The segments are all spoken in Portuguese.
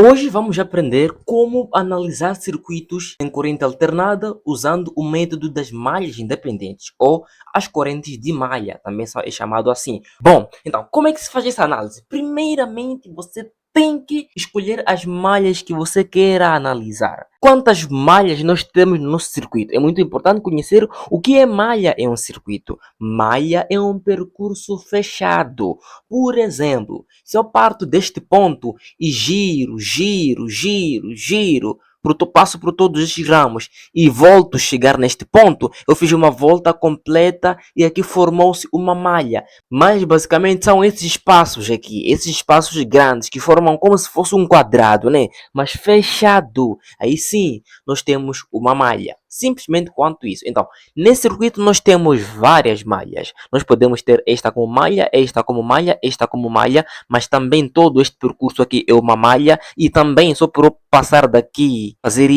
Hoje vamos aprender como analisar circuitos em corrente alternada usando o método das malhas independentes ou as correntes de malha, também é chamado assim. Bom, então como é que se faz essa análise? Primeiramente você tem que escolher as malhas que você queira analisar. Quantas malhas nós temos no nosso circuito? É muito importante conhecer o que é malha em um circuito. Malha é um percurso fechado. Por exemplo, se eu parto deste ponto e giro, passo por todos estes ramos e volto a chegar neste ponto, eu fiz uma volta completa e aqui formou-se uma malha. Mas basicamente são esses espaços aqui, esses espaços grandes que formam como se fosse um quadrado, né? Mas fechado. Aí sim, nós temos uma malha. Simplesmente quanto isso. Então, nesse circuito nós temos várias malhas. Nós podemos ter esta como malha, esta como malha, esta como malha, mas também todo este percurso aqui é uma malha e também só por eu passar daqui, fazer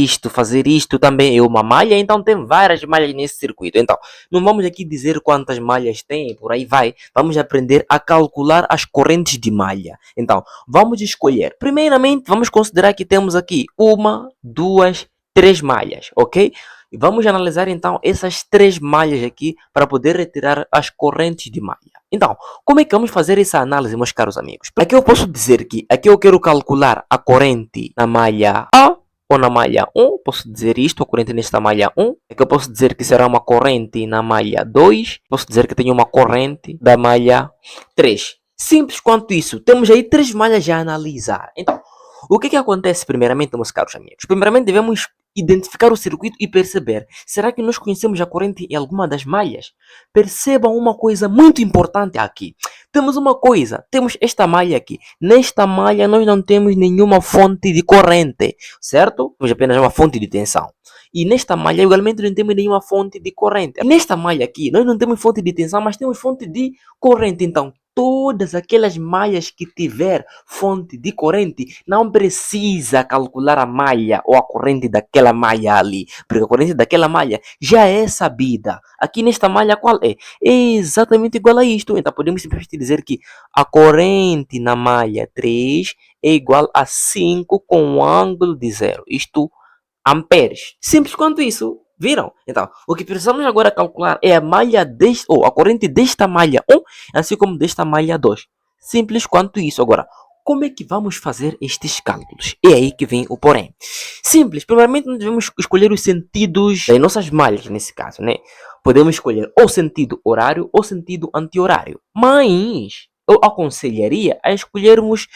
isto também é uma malha, então tem várias malhas nesse circuito. Então, não vamos aqui dizer quantas malhas tem, por aí vai. Vamos aprender a calcular as correntes de malha. Então, vamos escolher. Primeiramente, vamos considerar que temos aqui uma, duas, três malhas, ok? E vamos analisar então essas três malhas aqui para poder retirar as correntes de malha. Então, como é que vamos fazer essa análise, meus caros amigos? Aqui eu posso dizer que aqui eu quero calcular a corrente na malha A ou na malha 1. Posso dizer isto, a corrente nesta malha 1. Aqui eu posso dizer que será uma corrente na malha 2. Posso dizer que tenho uma corrente da malha 3. Simples quanto isso. Temos aí três malhas a analisar. Então, o que acontece primeiramente, meus caros amigos? Primeiramente devemos identificar o circuito e perceber, será que nós conhecemos a corrente em alguma das malhas? Percebam uma coisa muito importante aqui. Temos uma coisa, temos esta malha aqui. Nesta malha nós não temos nenhuma fonte de corrente, certo? Temos apenas uma fonte de tensão. E nesta malha igualmente não temos nenhuma fonte de corrente. E nesta malha aqui nós não temos fonte de tensão, mas temos fonte de corrente. Então, todas aquelas malhas que tiver fonte de corrente, não precisa calcular a malha ou a corrente daquela malha ali, porque a corrente daquela malha já é sabida. Aqui nesta malha qual é? É exatamente igual a isto. Então podemos simplesmente dizer que a corrente na malha 3 é igual a 5 com um ângulo de zero. Isto amperes. Simples quanto isso. Viram? Então, o que precisamos agora calcular é a malha deste, ou a corrente desta malha 1, assim como desta malha 2. Simples quanto isso. Agora, como é que vamos fazer estes cálculos? É aí que vem o porém. Simples. Primeiramente, nós devemos escolher os sentidos das nossas malhas, nesse caso, né? Podemos escolher ou sentido horário ou sentido anti-horário. Mas eu aconselharia a escolhermos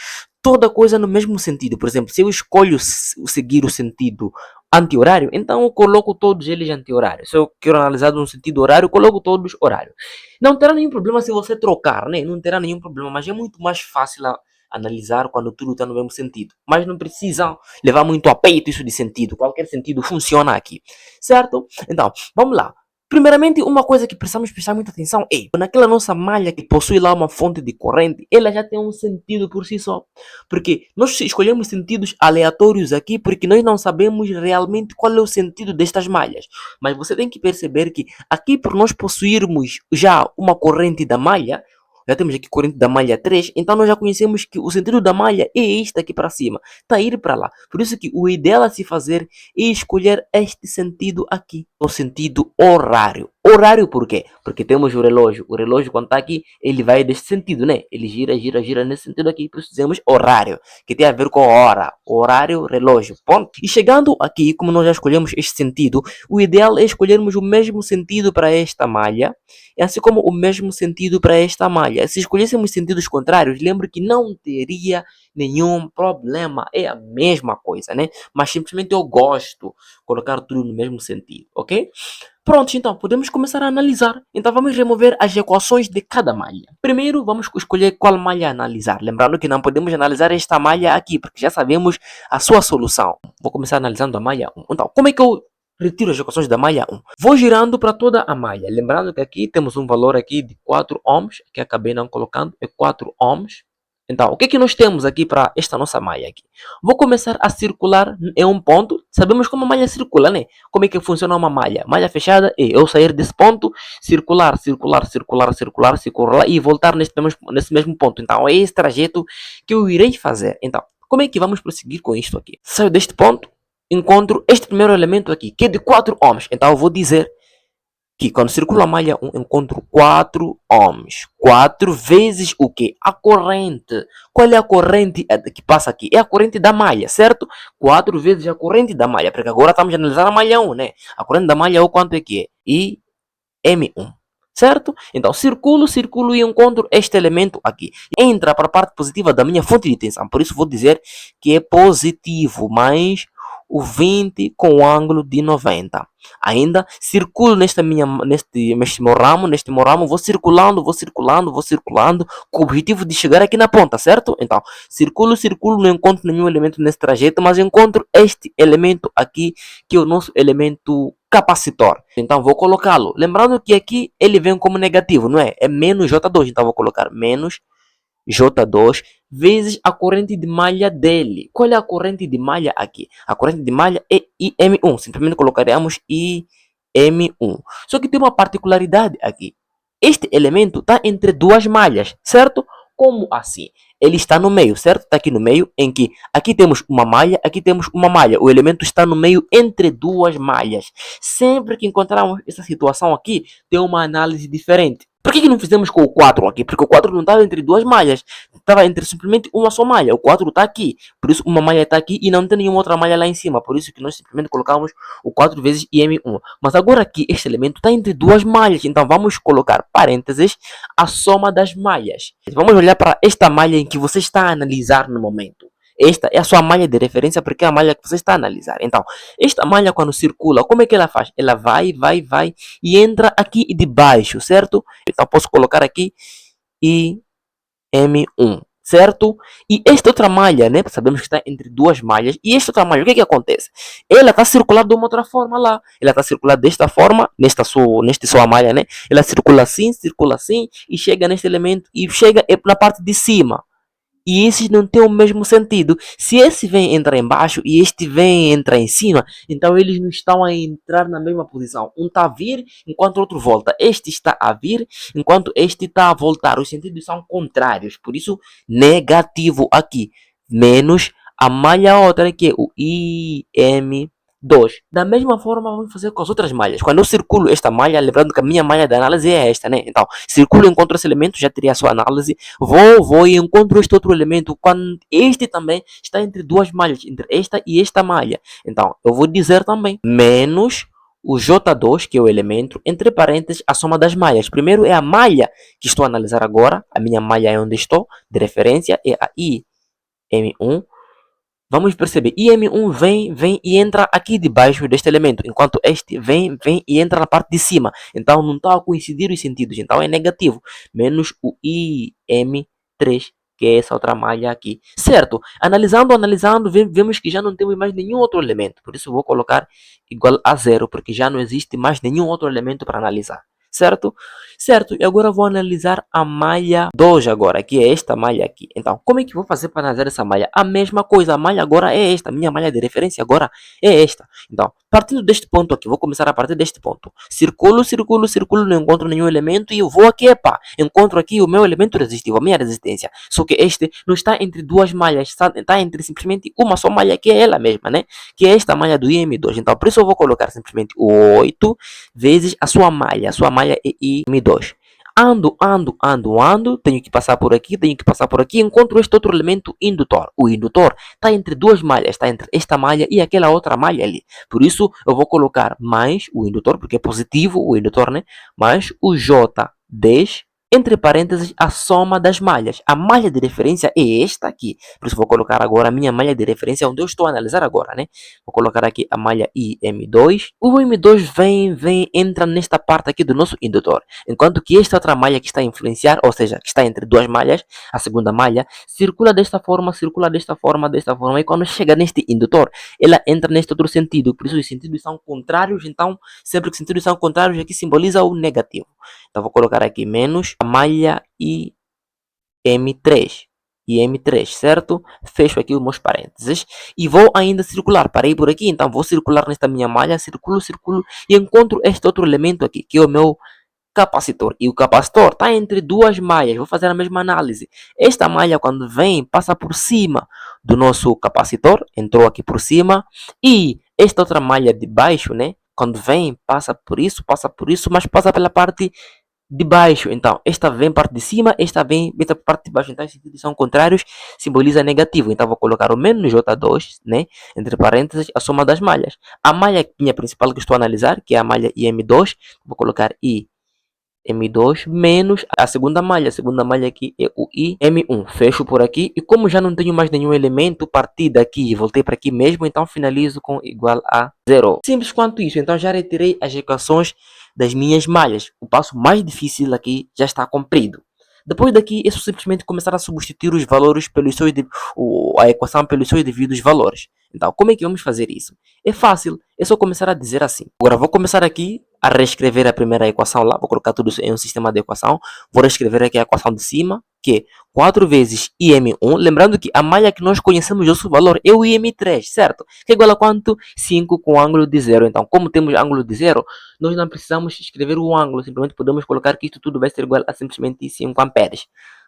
toda coisa no mesmo sentido. Por exemplo, se eu escolho seguir o sentido anti-horário, então eu coloco todos eles anti-horário. Se eu quero analisar no sentido horário, eu coloco todos horário. Não terá nenhum problema se você trocar, né? Não terá nenhum problema, mas é muito mais fácil analisar quando tudo está no mesmo sentido. Mas não precisa levar muito a peito isso de sentido. Qualquer sentido funciona aqui, certo? Então, vamos lá. Primeiramente, uma coisa que precisamos prestar muita atenção é, naquela nossa malha que possui lá uma fonte de corrente, ela já tem um sentido por si só. Porque nós escolhemos sentidos aleatórios aqui porque nós não sabemos realmente qual é o sentido destas malhas. Mas você tem que perceber que aqui por nós possuirmos já uma corrente da malha, já temos aqui corrente da malha 3, então nós já conhecemos que o sentido da malha é este aqui para cima, está a ir para lá. Por isso que o ideal a se fazer é escolher este sentido aqui, o sentido horário. Horário por quê? Porque temos o relógio. O relógio quando está aqui, ele vai desse sentido, né? Ele gira nesse sentido aqui, por isso dizemos horário, que tem a ver com hora. Horário, relógio, ponto. E chegando aqui, como nós já escolhemos este sentido, o ideal é escolhermos o mesmo sentido para esta malha, assim como o mesmo sentido para esta malha. Se escolhêssemos sentidos contrários, lembre que não teria nenhum problema. É a mesma coisa, né? Mas simplesmente eu gosto de colocar tudo no mesmo sentido, ok? Pronto, então podemos começar a analisar. Então vamos remover as equações de cada malha. Primeiro vamos escolher qual malha analisar. Lembrando que não podemos analisar esta malha aqui, porque já sabemos a sua solução. Vou começar analisando a malha 1. Então, como é que eu retiro as equações da malha 1? Vou girando para toda a malha. Lembrando que aqui temos um valor aqui de 4 ohms, que acabei não colocando, é 4 ohms. Então, o que é que nós temos aqui para esta nossa malha aqui? Vou começar a circular em um ponto. Sabemos como a malha circula, né? Como é que funciona uma malha? Malha fechada é eu sair desse ponto, circular e voltar nesse mesmo ponto. Então, é esse trajeto que eu irei fazer. Então, Como é que vamos prosseguir com isto aqui? Saio deste ponto, encontro este primeiro elemento aqui, que é de 4 ohms. Então eu vou dizer que quando circulo a malha 1, encontro 4 ohms. 4 vezes o quê? A corrente. Qual é a corrente que passa aqui? É a corrente da malha, certo? 4 vezes a corrente da malha, porque agora estamos a analisar a malha 1, né? A corrente da malha 1 quanto é que é? IM1. Certo? Então, circulo e encontro este elemento aqui. Entra para a parte positiva da minha fonte de tensão. Por isso, vou dizer que é positivo, mais o 20 com o ângulo de 90. Ainda circulo neste meu ramo, vou circulando, com o objetivo de chegar aqui na ponta, certo? Então, circulo, não encontro nenhum elemento nesse trajeto, mas encontro este elemento aqui, que é o nosso elemento capacitor. Então, vou colocá-lo. Lembrando que aqui ele vem como negativo, não é? É menos J2, então vou colocar menos J2 vezes a corrente de malha dele. Qual é a corrente de malha aqui? A corrente de malha é IM1. Simplesmente colocaremos IM1. Só que tem uma particularidade aqui. Este elemento está entre duas malhas, certo? Como assim? Ele está no meio, certo? Está aqui no meio, em que aqui temos uma malha, aqui temos uma malha. O elemento está no meio entre duas malhas. Sempre que encontrarmos essa situação aqui, tem uma análise diferente. Por que não fizemos com o 4 aqui? Porque o 4 não estava entre duas malhas. Estava entre simplesmente uma só malha. O 4 está aqui. Por isso uma malha está aqui e não tem nenhuma outra malha lá em cima. Por isso que nós simplesmente colocamos o 4 vezes IM1. Mas agora aqui este elemento está entre duas malhas. Então vamos colocar parênteses a soma das malhas. Vamos olhar para esta malha em que você está a analisar no momento. Esta é a sua malha de referência porque é a malha que você está a analisar. Então, esta malha quando circula, como é que ela faz? Ela vai e entra aqui debaixo, certo? Então, posso colocar aqui IM1, certo? E esta outra malha, né? Sabemos que está entre duas malhas. E esta outra malha, o que é que acontece? Ela está circulando de uma outra forma lá. Ela está circulando desta forma, nesta sua malha, né? Ela circula assim, e chega neste elemento e chega na parte de cima. E esses não têm o mesmo sentido. Se esse vem entrar embaixo e este vem entrar em cima, então eles não estão a entrar na mesma posição. Um está a vir enquanto o outro volta. Este está a vir enquanto este está a voltar. Os sentidos são contrários. Por isso, negativo aqui. Menos a malha outra que é o IM2. Da mesma forma, vamos fazer com as outras malhas. Quando eu circulo esta malha, lembrando que a minha malha de análise é esta, né? Então, circulo, encontro esse elemento, já teria a sua análise. Vou e encontro este outro elemento. Quando este também está entre duas malhas, entre esta e esta malha. Então, eu vou dizer também menos o J2, que é o elemento, entre parênteses, a soma das malhas. Primeiro é a malha que estou a analisar agora. A minha malha é onde estou, de referência, é a IM1. Vamos perceber, IM1 vem e entra aqui debaixo deste elemento, enquanto este vem e entra na parte de cima. Então não está a coincidir os sentidos, então é negativo. Menos o IM3, que é essa outra malha aqui. Certo, analisando, vemos que já não temos mais nenhum outro elemento. Por isso vou colocar igual a zero, porque já não existe mais nenhum outro elemento para analisar. Certo? Certo, e agora vou analisar a malha 2 agora, que é esta malha aqui. Então, como é que vou fazer para analisar essa malha? A mesma coisa, a malha agora é esta, minha malha de referência agora é esta. Então, partindo deste ponto aqui, vou começar a partir deste ponto. Circulo, não encontro nenhum elemento e eu vou aqui, encontro aqui o meu elemento resistivo, a minha resistência. Só que este não está entre duas malhas, está entre simplesmente uma só malha, que é ela mesma, né? Que é esta malha do IM2. Então, por isso eu vou colocar simplesmente 8 vezes a sua malha é IM2. Ando, tenho que passar por aqui, encontro este outro elemento indutor. O indutor está entre duas malhas, está entre esta malha e aquela outra malha ali. Por isso, eu vou colocar mais o indutor, porque é positivo o indutor, né? Mais o J10, entre parênteses, a soma das malhas. A malha de referência é esta aqui. Por isso, vou colocar agora a minha malha de referência, onde eu estou a analisar agora, né? Vou colocar aqui a malha IM2. O IM2 entra nesta parte aqui do nosso indutor. Enquanto que esta outra malha que está a influenciar, ou seja, que está entre duas malhas, a segunda malha, circula desta forma, e quando chega neste indutor, ela entra neste outro sentido. Por isso, os sentidos são contrários. Então, sempre que os sentidos são contrários, aqui simboliza o negativo. Então, vou colocar aqui menos a malha IM3, certo? Fecho aqui os meus parênteses e vou ainda circular. Parei por aqui, então vou circular nesta minha malha, circulo e encontro este outro elemento aqui, que é o meu capacitor. E o capacitor está entre duas malhas. Vou fazer a mesma análise. Esta malha, quando vem, passa por cima do nosso capacitor. Entrou aqui por cima. E esta outra malha de baixo, né? Quando vem, passa por isso, mas passa pela parte de baixo. Então, esta vem parte de cima, esta vem pela parte de baixo. Então, esses sentidos são contrários, simboliza negativo. Então, vou colocar o menos J2, né? Entre parênteses, a soma das malhas. A malha minha principal que estou a analisar, que é a malha IM2, vou colocar IM2 menos a segunda malha aqui é o IM1. Fecho por aqui. E como já não tenho mais nenhum elemento, parti daqui e voltei para aqui mesmo, então finalizo com igual a zero. Simples quanto isso. Então, já retirei as equações das minhas malhas. O passo mais difícil aqui já está cumprido. Depois daqui, é só simplesmente começar a substituir os valores pelos seus a equação pelos seus devidos valores. Então, como é que vamos fazer isso? É fácil, é só começar a dizer assim. Agora, vou começar aqui a reescrever a primeira equação lá. Vou colocar tudo em um sistema de equação. Vou reescrever aqui a equação de cima, que é 4 vezes IM1. Lembrando que a malha que nós conhecemos o seu valor é o IM3, certo? Que é igual a quanto? 5 com ângulo de zero. Então, como temos ângulo de zero, nós não precisamos escrever o ângulo. Simplesmente podemos colocar que isto tudo vai ser igual a simplesmente 5 amperes.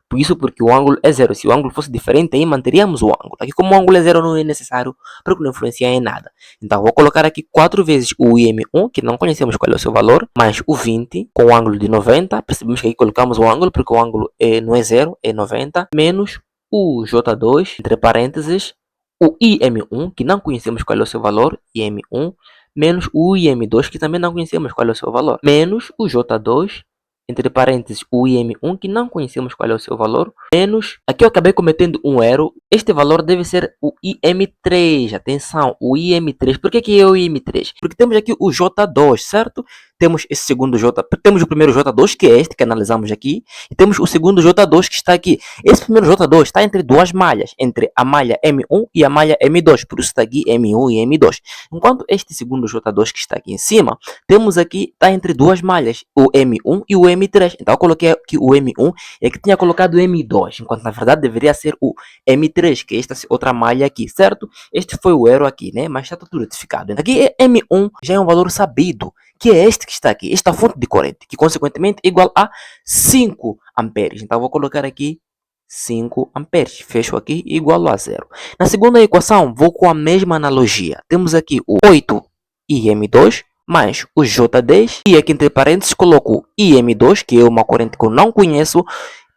Por isso, porque o ângulo é zero. Se o ângulo fosse diferente, aí manteríamos o ângulo. Aqui, como o ângulo é zero, não é necessário, porque não influencia em nada. Então, vou colocar aqui 4 vezes o IM1, que não conhecemos qual é o seu valor, mais o 20, com o ângulo de 90. Percebemos que aqui colocamos o ângulo, porque o ângulo não é zero, é 90, menos o J2, entre parênteses, o IM1, que não conhecemos qual é o seu valor, IM1, menos o IM2, que também não conhecemos qual é o seu valor, menos o J2, entre parênteses, o IM1, que não conhecemos qual é o seu valor, menos, aqui eu acabei cometendo um erro, este valor deve ser o IM3, atenção, o IM3, por que é o IM3? Porque temos aqui o J2, certo? Temos esse segundo J, temos o primeiro J2, que é este que analisamos aqui, e temos o segundo J2 que está aqui. Esse primeiro J2 está entre duas malhas, entre a malha M1 e a malha M2, por isso está aqui M1 e M2. Enquanto este segundo J2 que está aqui em cima, temos aqui, está entre duas malhas, o M1 e o M3. Então eu coloquei aqui o M1, e aqui tinha colocado o M2, enquanto na verdade deveria ser o M3, que é esta outra malha aqui, certo? Este foi o erro aqui, né? Mas está tudo retificado. Aqui é M1, já é um valor sabido, que é este que está aqui, esta fonte de corrente, que consequentemente é igual a 5 amperes. Então, vou colocar aqui 5 amperes. Fecho aqui igual a zero. Na segunda equação, vou com a mesma analogia. Temos aqui o 8 IM2 mais o J10. E aqui entre parênteses, coloco o IM2, que é uma corrente que eu não conheço,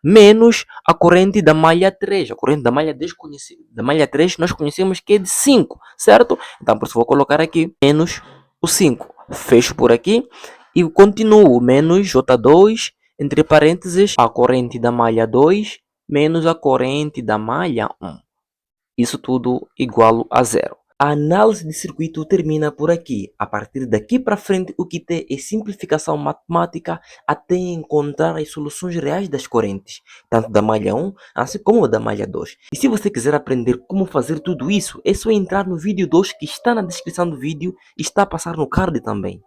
menos a corrente da malha 3. A corrente da malha desconhecida. Da malha 3 nós conhecemos que é de 5, certo? Então, por isso vou colocar aqui menos o 5. Fecho por aqui e continuo menos J2, entre parênteses, a corrente da malha 2 menos a corrente da malha 1. Isso tudo igual a zero. A análise de circuito termina por aqui. A partir daqui para frente, o que tem é simplificação matemática até encontrar as soluções reais das correntes, tanto da malha 1, assim como da malha 2. E se você quiser aprender como fazer tudo isso, é só entrar no vídeo 2 que está na descrição do vídeo e está a passar no card também.